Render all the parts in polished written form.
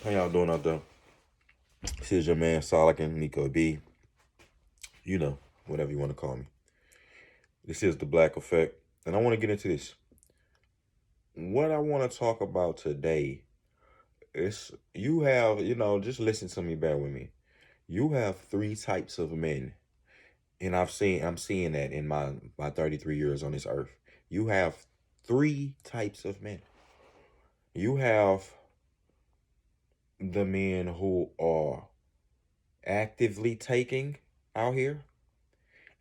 How y'all doing out there? This is your man Solican, Nico B. You know, whatever you want to call me. This is the Black Effect. And I want to get into this. What I want to talk about today is just listen to me, bear with me. You have three types of men. And I'm seeing that in my 33 years on this earth. You have three types of men. You have the men who are actively taking out here,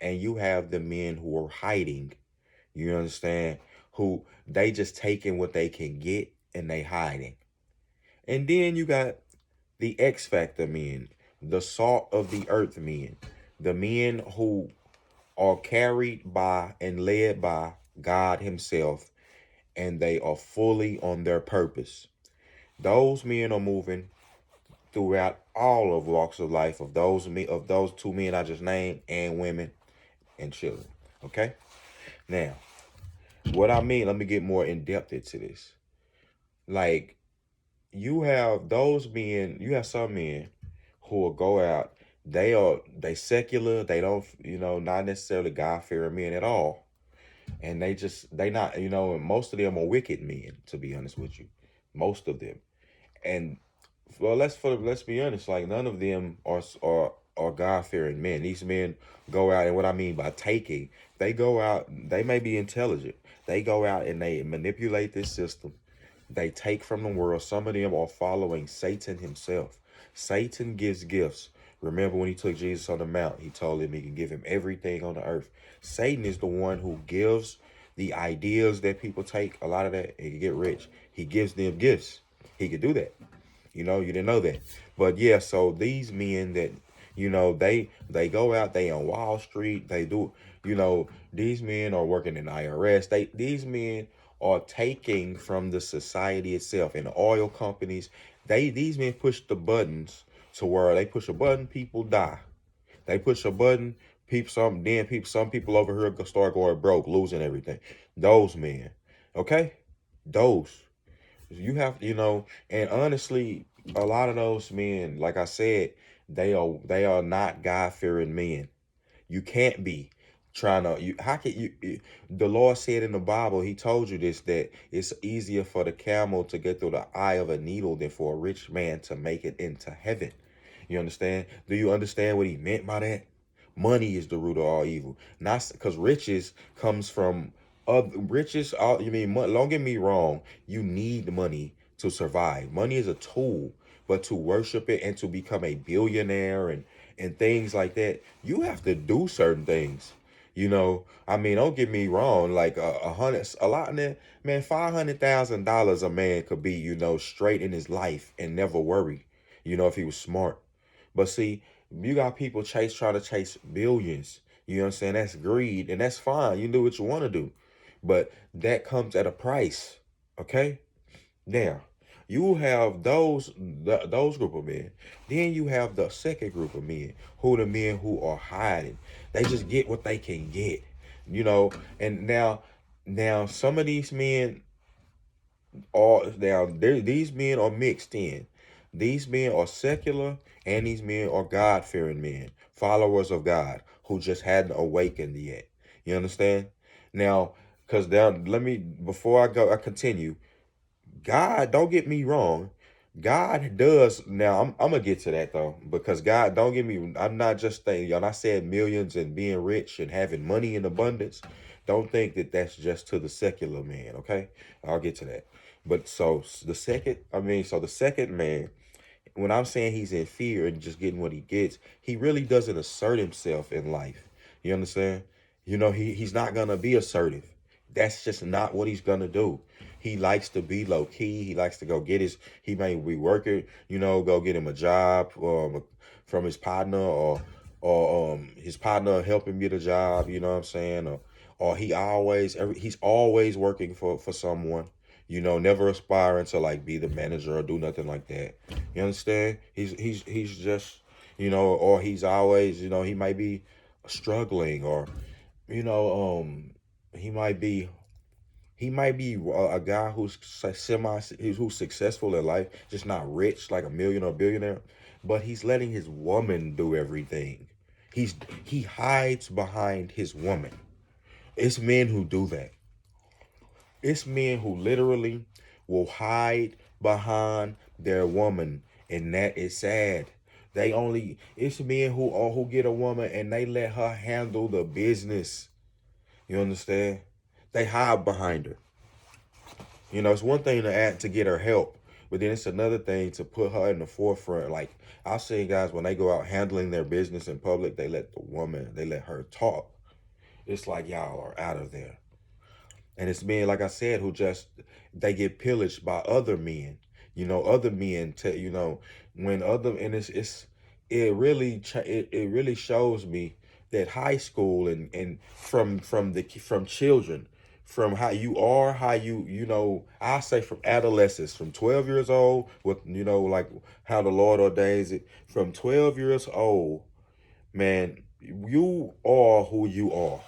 and you have the men who are hiding. You understand? Who they just taking what they can get and they hiding. And then you got the X Factor men, the salt of the earth men, the men who are carried by and led by God Himself, and they are fully on their purpose. Those men are moving throughout all of walks of life of those two men I just named, and women and children. Okay? Now, what I mean, let me get more in depth into this. Like, you have some men who will go out, they secular, they don't, not necessarily God fearing men at all. And they not, most of them are wicked men, to be honest with you. Most of them. And well, let's be honest, like none of them are God fearing men. These men go out, and what I mean by taking, they go out, they may be intelligent. They go out and they manipulate this system. They take from the world. Some of them are following Satan himself. Satan gives gifts. Remember when he took Jesus on the mount, he told him he can give him everything on the earth. Satan is the one who gives the ideas that people take, a lot of that, and get rich. He gives them gifts. He could do that. You didn't know that. But yeah, so these men that, they go out, they on Wall Street, they do, these men are working in IRS. These men are taking from the society itself, and the oil companies. These men push the buttons to where they push a button, people die. They push a button, some people over here start going broke, losing everything. Those men, okay, those. And honestly, a lot of those men, like I said, they are not God fearing men. You can't be trying to you how can the Lord said in the Bible, He told you this, that it's easier for the camel to get through the eye of a needle than for a rich man to make it into heaven. You understand? Do you understand what He meant by that? Money is the root of all evil. Not because riches comes from riches. All you mean? Don't get me wrong. You need money to survive. Money is a tool, but to worship it and to become a billionaire and things like that, you have to do certain things. I mean, don't get me wrong. Like a lot of that, man. $500,000 a man could be, straight in his life and never worry. If he was smart. But see, you got people trying to chase billions. You know what I'm saying? That's greed, and that's fine. You do what you want to do. But that comes at a price. Okay? Now, you have those group of men. Then you have the second group of men, who are the men who are hiding. They just get what they can get. You know, and now some of these men these men are mixed in. These men are secular, and these men are God fearing men, followers of God, who just hadn't awakened yet. You understand? Now, because down, let me before I continue. God, don't get me wrong. God does now. I'm gonna get to that though, because God, don't get me. I'm not just saying, y'all. I said millions and being rich and having money in abundance. Don't think that that's just to the secular man. Okay, I'll get to that. But so the second man, when I'm saying he's in fear and just getting what he gets, he really doesn't assert himself in life. You understand? He's not gonna be assertive. That's just not what he's gonna do. He likes to be low key. He likes to go get he may be working, go get him a job from his partner, or his partner help him get a job, you know what I'm saying? Or he's always working for someone, never aspiring to like be the manager or do nothing like that. You understand? He's just, or he's always, he might be struggling, or, you know, he might be He might be a guy who's who's successful in life, just not rich like a million or billionaire, but he's letting his woman do everything. He hides behind his woman. It's men who do that. It's men who literally will hide behind their woman, and that is sad. It's men who get a woman and they let her handle the business. You understand? They hide behind her. It's one thing to get her help, but then it's another thing to put her in the forefront. Like I've seen guys when they go out handling their business in public, they let her talk. It's like y'all are out of there. And it's men, like I said, who just they get pillaged by other men. Other men when other and it really shows me that high school and from children, from how I say from adolescence, from 12 years old, with like how the Lord ordains it, from 12 years old, man, you are who you are.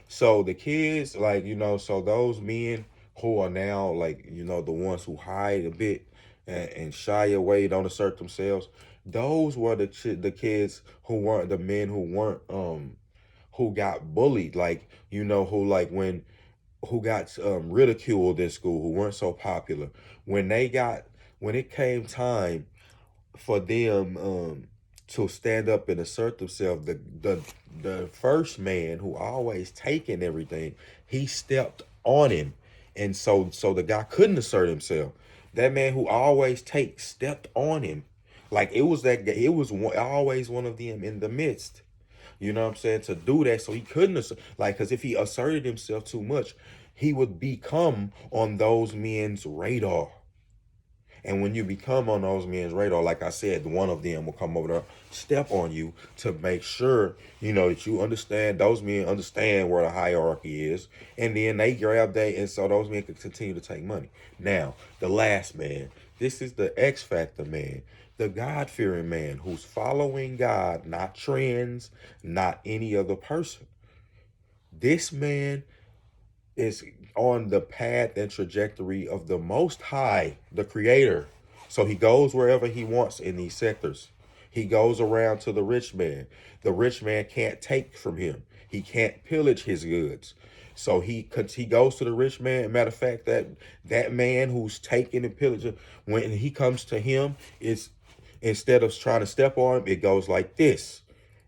So the kids, like, so those men who are now like, the ones who hide a bit and shy away, don't assert themselves, those were the kids who weren't the men who got bullied, like, who got ridiculed in school, who weren't so popular. When it came time for them to stand up and assert themselves, the first man who always taken everything, he stepped on him, and so the guy couldn't assert himself. That man who always takes stepped on him, like it was always one of them in the midst. You know what I'm saying? To do that, so he couldn't because if he asserted himself too much, he would become on those men's radar. And when you become on those men's radar, like I said, one of them will come over there, step on you to make sure, that you understand, those men understand where the hierarchy is. And then they grab that, and so those men can continue to take money. Now, the last man, this is the X Factor man, the God-fearing man who's following God, not trends, not any other person. This man is on the path and trajectory of the Most High, the Creator. So he goes wherever he wants in these sectors. He goes around to the rich man. The rich man can't take from him. He can't pillage his goods. So he goes to the rich man. Matter of fact, that man who's taking and pillaging, when he comes to him, it's instead of trying to step on him, it goes like this.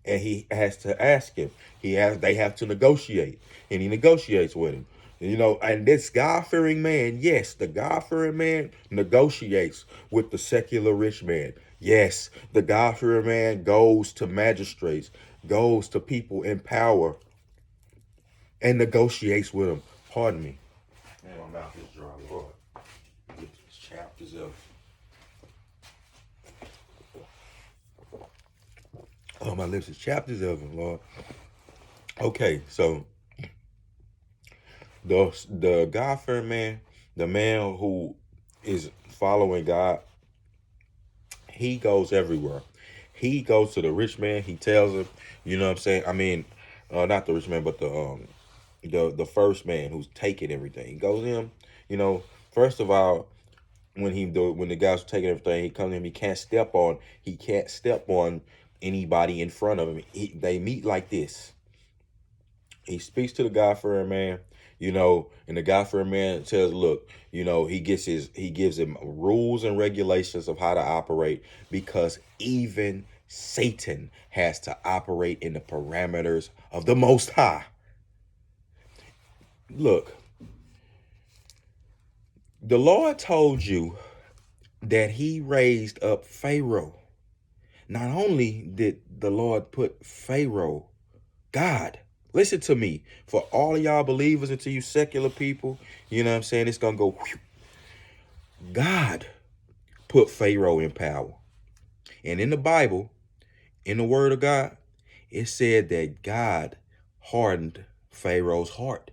And he has to ask him. They have to negotiate. And he negotiates with him. And this God-fearing man, yes, the God-fearing man negotiates with the secular rich man. Yes, the God-fearing man goes to magistrates, goes to people in power, and negotiates with them. Pardon me. Man, my mouth is dry, Lord. Get these chapters up. Oh, my lips is chapters of them, Lord. Okay, so the God-fearing man, the man who is following God, he goes everywhere. He goes to the rich man. He tells him, you know what I'm saying? I mean, not the rich man, but the first man who's taking everything. He goes in, first of all, when the guys are taking everything, he comes in. He can't step on anybody in front of him. They meet like this. He speaks to the God-fearing man, and the God-fearing man says, look, he gives him rules and regulations of how to operate, because even Satan has to operate in the parameters of the Most High. Look, the Lord told you that he raised up Pharaoh. Not only did the Lord put Pharaoh, God, listen to me, for all of y'all believers and to you secular people, you know what I'm saying, it's going to go, whew. God put Pharaoh in power. And in the Bible, in the word of God, it said that God hardened Pharaoh's heart.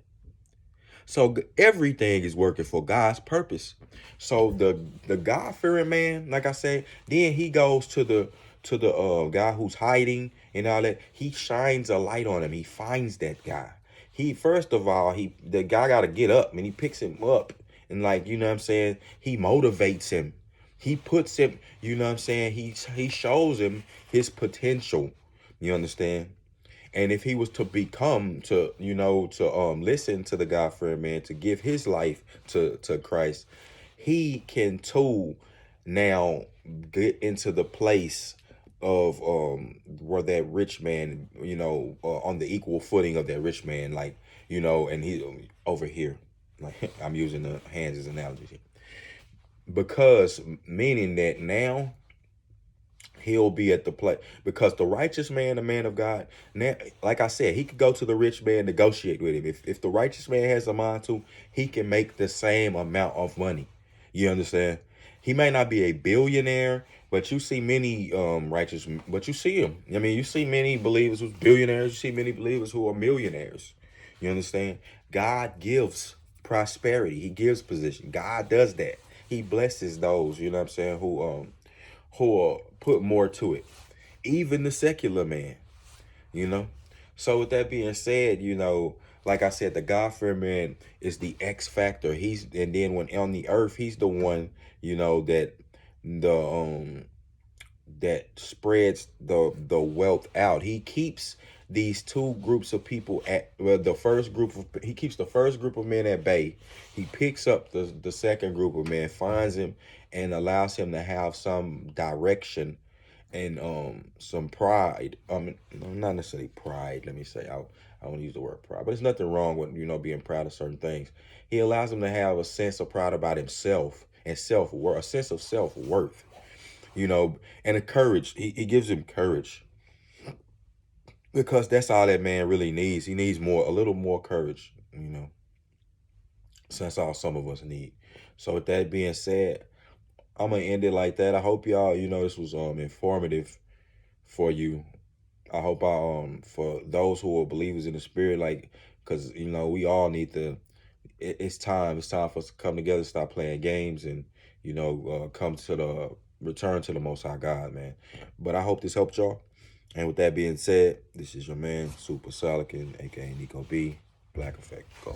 So everything is working for God's purpose. So the God-fearing man, like I said, then he goes to the guy who's hiding and all that. He shines a light on him. He finds that guy. He first of all, the guy got to get up, and he picks him up, and like, you know what I'm saying, he motivates him. He puts him, you know what I'm saying, he shows him his potential. You understand? And if he was to become to, to listen to the God-fearing man, to give his life to Christ, he can too now get into the place of where that rich man, on the equal footing of that rich man, like, and he over here, like, I'm using the hands as analogy here. Because meaning that now he'll be at the place, because the righteous man, the man of God, now, like I said, he could go to the rich man, negotiate with him. If the righteous man has a mind to, he can make the same amount of money. You understand? He may not be a billionaire, but you see many righteous, but you see him. I mean, you see many believers who's billionaires. You see many believers who are millionaires. You understand? God gives prosperity. He gives position. God does that. He blesses those, you know what I'm saying, who put more to it. Even the secular man, you know. So with that being said, like I said, the God-fearing man is the X factor. And then when on the earth, he's the one, that the that spreads the wealth out. He keeps these two groups of people at, well, he keeps the first group of men at bay. He picks up the second group of men, finds him, and allows him to have some direction and some pride. Not necessarily pride, let me say. I won't use the word pride, but there's nothing wrong with, being proud of certain things. He allows him to have a sense of pride about himself and self-worth, a sense of self-worth, and a courage. He gives him courage, because that's all that man really needs. He needs a little more courage, so that's all some of us need. So with that being said, I'm gonna end it like that. I hope y'all, this was informative for you. I hope for those who are believers in the spirit, like, because we all need to. It's time. It's time for us to come together, stop playing games, and come to the return to the Most High God, man. But I hope this helped y'all. And with that being said, this is your man, Super Solican, aka Nico B, Black Effect. Go.